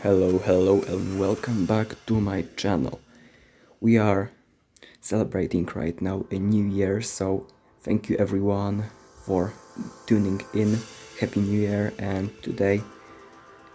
Hello and welcome back to my channel. We are celebrating right now a new year, so thank you everyone for tuning in. Happy New Year. And today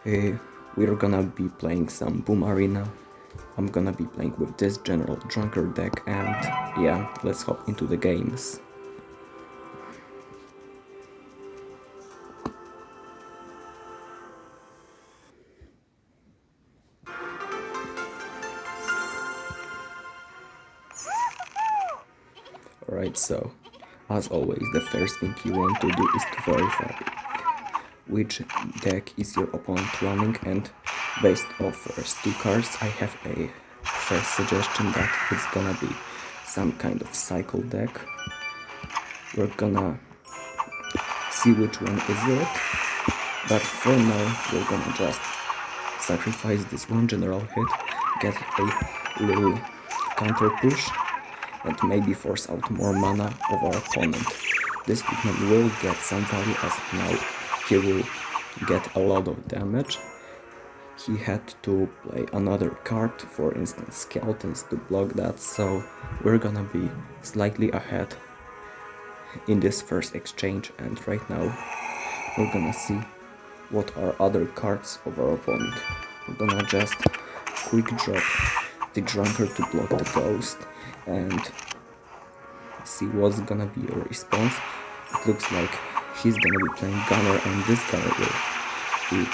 we're gonna be playing some Boom Arena. I'm gonna be playing with this General Drunkard deck, and yeah, let's hop into the games. Alright, so as always, the first thing you want to do is to verify which deck is your opponent running, and based off first two cards I have a first suggestion that it's gonna be some kind of cycle deck. We're gonna see which one is it, but for now we're gonna just sacrifice this one general hit, get a little counter push, and maybe force out more mana of our opponent. This movement will get some value, as now he will get a lot of damage. He had to play another card, for instance skeletons, to block that, so we're gonna be slightly ahead in this first exchange, and right now we're gonna see what are other cards of our opponent. We're gonna just quick drop the Drunkard to block the Ghost and see what's gonna be a response. It looks like he's gonna be playing Gunner, and this Gunner will be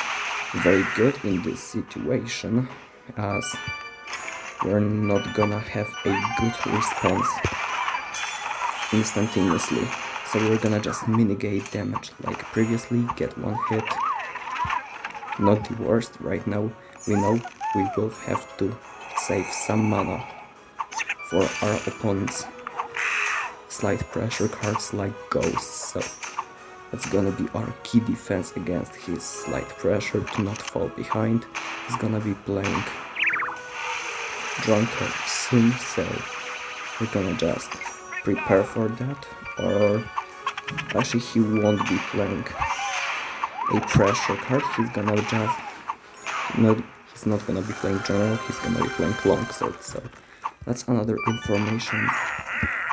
very good in this situation, as we're not gonna have a good response instantaneously. So we're gonna just mitigate damage like previously, get one hit. Not the worst. Right now we know we will have to save some mana for our opponent's slight pressure cards like Ghosts, so that's gonna be our key defense against his slight pressure, to not fall behind. He's gonna be playing Drunkard soon, so we're gonna just prepare for that. Or actually he won't be playing a pressure card, he's gonna just he's not gonna be playing general, he's gonna be playing longsword, so that's another information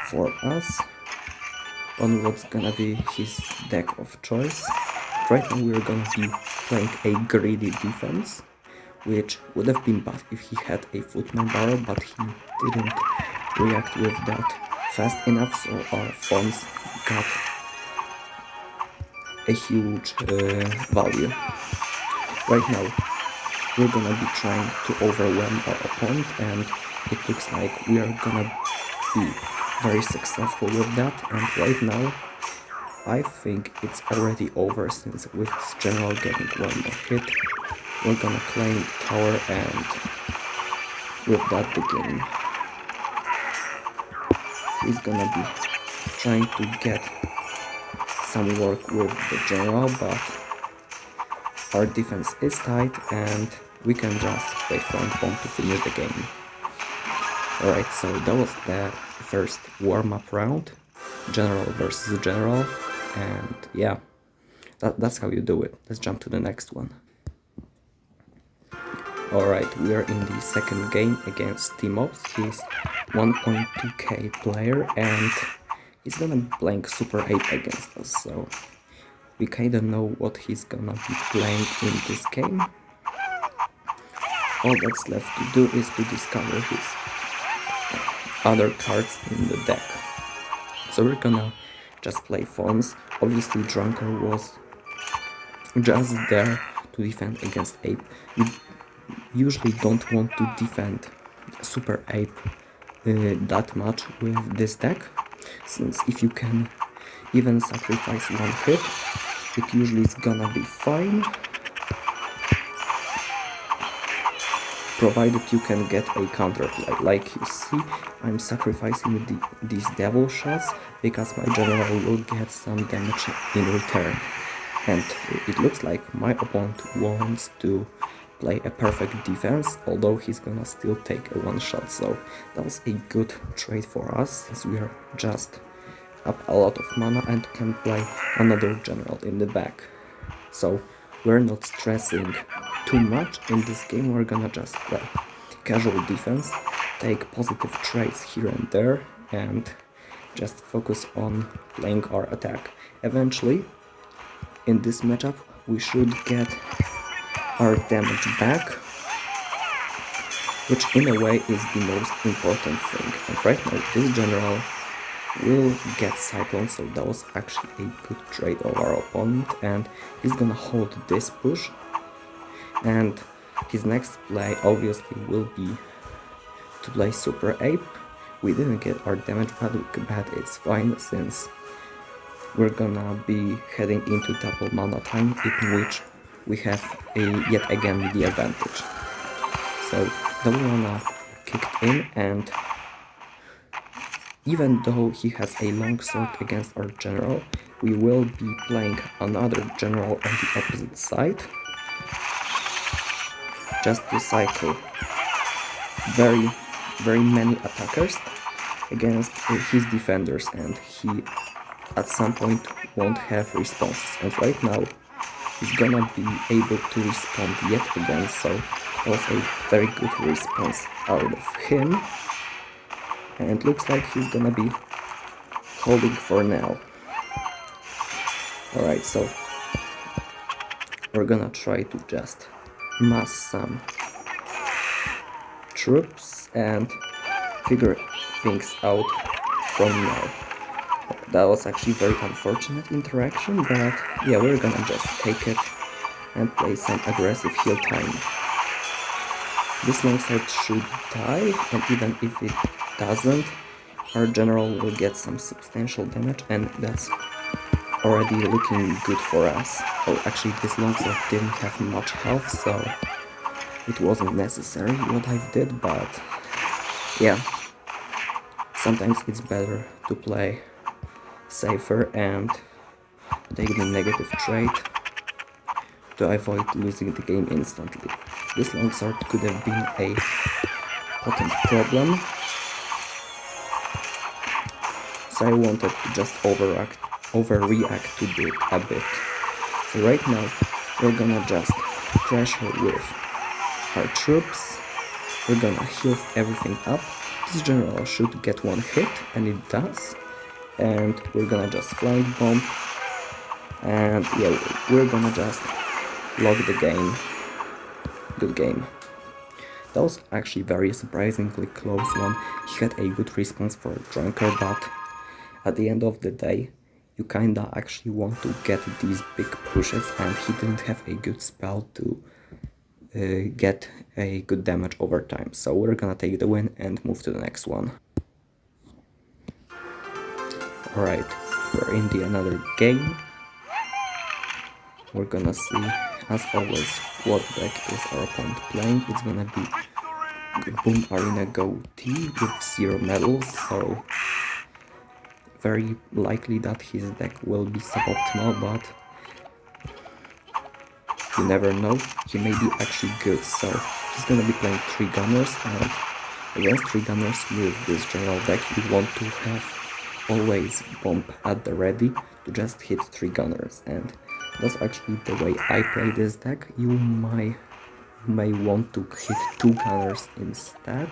for us on what's gonna be his deck of choice. Right now we're gonna be playing a greedy defense, which would have been bad if he had a footman barrel, but he didn't react with that fast enough, so our forms got a huge value. Right now we're gonna be trying to overwhelm our opponent, and it looks like we are gonna be very successful with that. And right now I think it's already over, since with this general getting one more hit we're gonna claim tower, and with that the game. He's gonna be trying to get some work with the general, but our defense is tight and we can just play flank bomb to finish the game. Alright, so that was the first warm-up round, general versus general, and yeah, that's how you do it. Let's jump to the next one. Alright, we are in the second game against Timos. He's 1.2k player and he's gonna be playing Super Ape against us, so we kinda know what he's gonna be playing in this game. All that's left to do is to discover his other cards in the deck. So we're gonna just play Fawns. Obviously Drunkard was just there to defend against Ape. You usually don't want to defend Super Ape that much with this deck, since if you can even sacrifice one hit, it usually is gonna be fine, provided you can get a counterplay. Like you see, I'm sacrificing these devil shots because my general will get some damage in return, and it looks like my opponent wants to play a perfect defense, although he's gonna still take a one shot, so that was a good trade for us, since we are just up a lot of mana and can play another general in the back. So we're not stressing too much in this game. We're gonna just play casual defense, take positive trades here and there, and just focus on playing our attack. Eventually, in this matchup, we should get our damage back, which in a way is the most important thing. And right now, this general will get Cyclone, so that was actually a good trade of our opponent, and he's gonna hold this push, and his next play obviously will be to play Super Ape. We didn't get our damage back, but it's fine, since we're gonna be heading into double mana time, in which we have yet again the advantage. So double mana kicked in, and even though he has a long sword against our general, we will be playing another general on the opposite side, just to cycle very many attackers against his defenders, and he at some point won't have responses. And right now he's gonna be able to respond yet again, so that was a very good response out of him, and it looks like he's gonna be holding for now. Alright, so we're gonna try to just mass some troops and figure things out from now. That was actually very unfortunate interaction, but yeah, we're gonna just take it and play some aggressive heal time. This longsword should die, and even if it doesn't, our general will get some substantial damage, and that's already looking good for us. Oh, actually this longsword didn't have much health, so it wasn't necessary what I did, but yeah, sometimes it's better to play safer and take the negative trade to avoid losing the game instantly. This longsword could have been a potent problem, so I wanted to just overreact to it a bit. So right now we're gonna just pressure with our troops, we're gonna heal everything up. This general should get one hit, and it does, and we're gonna just flying bomb, and yeah, we're gonna just log the game. Good game. That was actually very surprisingly close one. He had a good response for a drunkard, but at the end of the day, you kinda actually want to get these big pushes, and he didn't have a good spell to get a good damage over time. So we're gonna take the win and move to the next one. Alright, we're in another game. We're gonna see, as always, what deck is our opponent playing. It's gonna be Boom Arena Go T with 0 medals, so very likely that his deck will be suboptimal, but you never know, he may be actually good. So he's gonna be playing 3 gunners, and against 3 gunners with this general deck you want to have always bomb at the ready to just hit 3 gunners, and that's actually the way I play this deck. You may want to hit 2 gunners instead,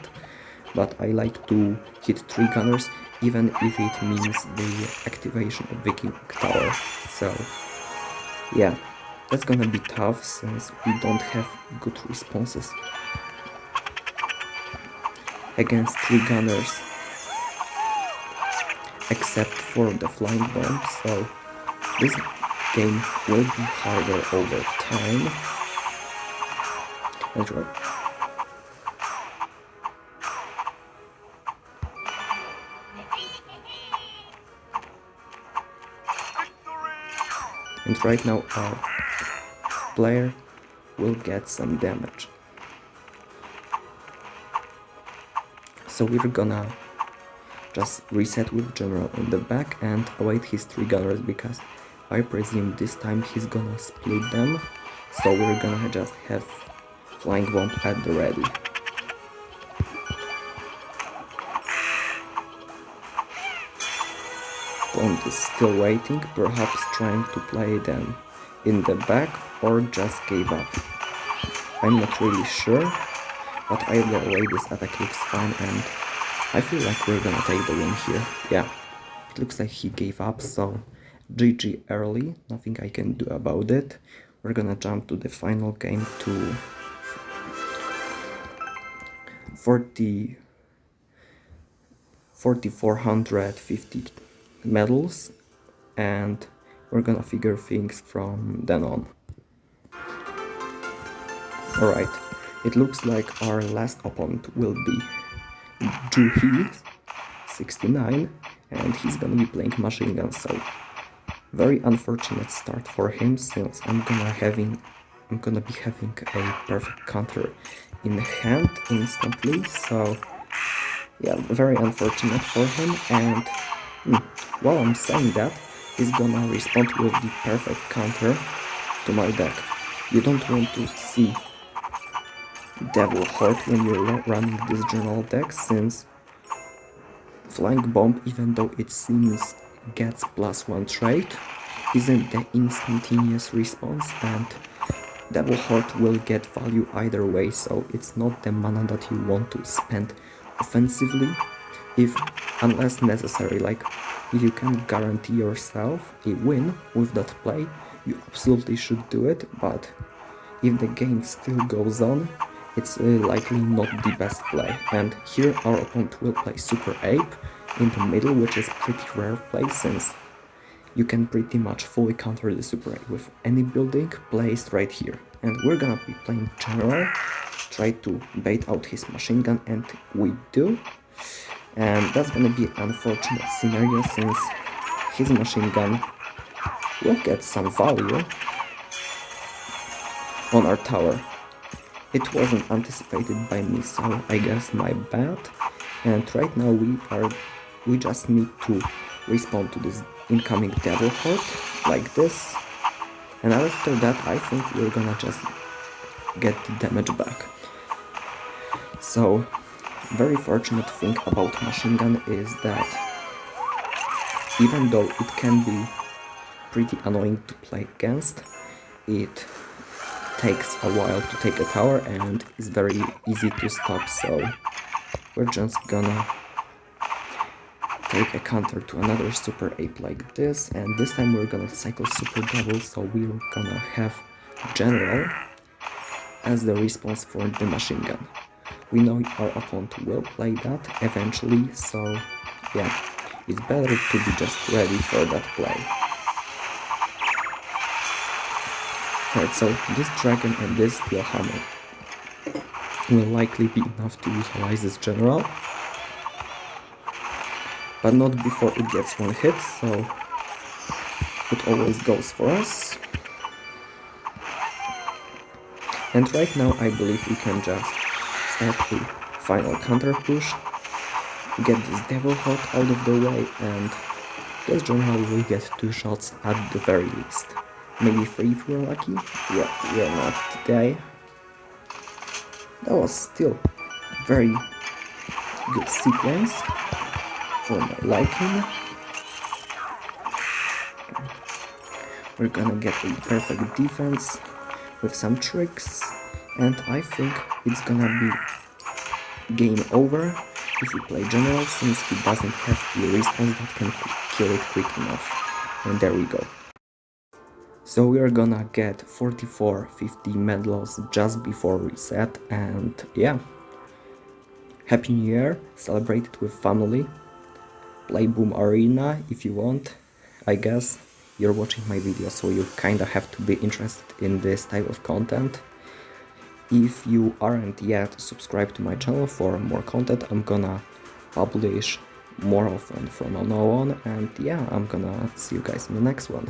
but I like to hit 3 gunners even if it means the activation of Viking Tower. So yeah, that's gonna be tough since we don't have good responses against 3 gunners except for the flying bomb, so this game will be harder over time. That's right. And right now our player will get some damage. So we're gonna just reset with general in the back and await his 3 gunners, because I presume this time he's gonna split them, so we're gonna just have flying bomb at the ready. Opponent is still waiting, perhaps trying to play them in the back, or just gave up. I'm not really sure, but either way this attack looks fine and I feel like we're gonna take the win here. Yeah, it looks like he gave up, so GG early, nothing I can do about it. We're gonna jump to the final game to 4,450 medals, and we're gonna figure things from then on. Alright, it looks like our last opponent will be Juhi, 69, and he's gonna be playing machine gun, so very unfortunate start for him, since I'm gonna be having a perfect counter in hand instantly, so yeah, very unfortunate for him. And while I'm saying that, he's gonna respond with the perfect counter to my deck. You don't want to see Devil Horde when you're running this general deck, since Flying Bomb, even though it seems gets +1 trait, isn't the instantaneous response, and Devil Horde will get value either way, so it's not the mana that you want to spend offensively, unless necessary. Like, if you can guarantee yourself a win with that play, you absolutely should do it, but if the game still goes on, it's likely not the best play. And here our opponent will play Super Ape in the middle, which is pretty rare play, since you can pretty much fully counter the Super Ape with any building placed right here. And we're gonna be playing General, try to bait out his machine gun, and we do. And that's gonna be an unfortunate scenario, since his machine gun will get some value on our tower. It wasn't anticipated by me, so I guess my bad. And right now we just need to respond to this incoming Devil Horde like this, and after that I think we're gonna just get the damage back. So very fortunate thing about machine gun is that even though it can be pretty annoying to play against, it takes a while to take a tower and is very easy to stop, so we're just gonna take a counter to another Super Ape like this, and this time we're gonna cycle Super Devil, so we're gonna have General as the response for the machine gun. We know our opponent will play that eventually, so yeah, it's better to be just ready for that play. Alright, so this dragon and this steel hammer will likely be enough to utilize this general, but not before it gets one hit, so it always goes for us. And right now I believe we can just start a final counter push, get this Devil Horde out of the way, and this general will get 2 shots at the very least. Maybe 3 if we're lucky. Yeah, we are not today. That was still a very good sequence for my liking. We're gonna get a perfect defense with some tricks, and I think it's gonna be game over if we play general, since he doesn't have a response that can kill it quick enough. And there we go. So we are gonna get 4450 medals just before reset, and yeah, Happy New Year, celebrate it with family, play Boom Arena if you want. I guess you're watching my video, so you kinda have to be interested in this type of content. If you aren't yet subscribed to my channel for more content, I'm gonna publish more often from now on, and yeah, I'm gonna see you guys in the next one.